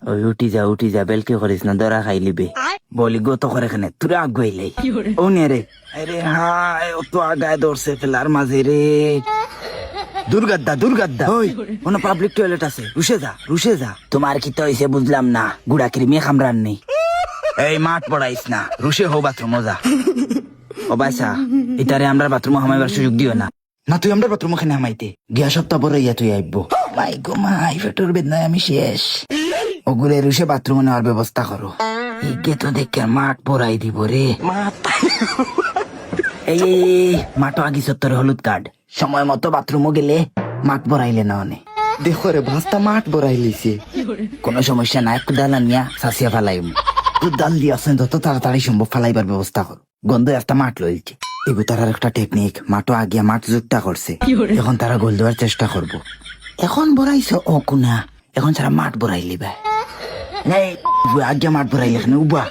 ওই উঠি যা বেলকে করিস না দরা খাই লিবে বলি গত করে খানে তুই আগুয়াইলাই ও নে রে আরে হায় ও তো আগায় দৌড়ছে ফেলার মাঝে রে দুর্গাদ্দা ওই কোনো পাবলিক টয়লেট আছে রুশে যা তোমার কি তো হইছে বুঝলাম না গুড়া কিরমিয়ে খামরান নেই এই মাঠ পড়াইস না রুশে হো বাথরুম যা ও বাইসা এটারে আমরা বাথরুম হামাইবার সুযোগ দিও না না তুই আমরা বাথরুম খানে হামাইতে গিয়া সপ্তাহ পরে ইয়া তুই আইব মাই গো মাই ফেটোর বেদনায় আমি শেষ ওগুলো রুশে বাথরুমে নেওয়ার ব্যবস্থা করো ইগে তো দেখে মাঠ পড়াই দিব রে এই মাঠও আগি সত্তর হলুদ কার্ড সময় মতো বাথরুমও গেলে মাঠ বড়াইলে না অনে দেখো রে ভাস্তা মাঠ বড়াই লিছে কোনো সমস্যা নাই কুদাল আনিয়া সাসিয়া ফালাইম কুদাল দিয়ে আসেন যত তাড়াতাড়ি সম্ভব ফালাইবার ব্যবস্থা কর গন্ধ একটা মাঠ লইছে এগু তার একটা টেকনিক মাঠও আগিয়া মাঠ যুক্তা করছে এখন তারা গোল দেওয়ার চেষ্টা করব এখন বড়াইছ ও কুনা এখন সারা মাঠ বড়াই লিবা আগিয়া মাঠ বড়াইলে এখানে উবা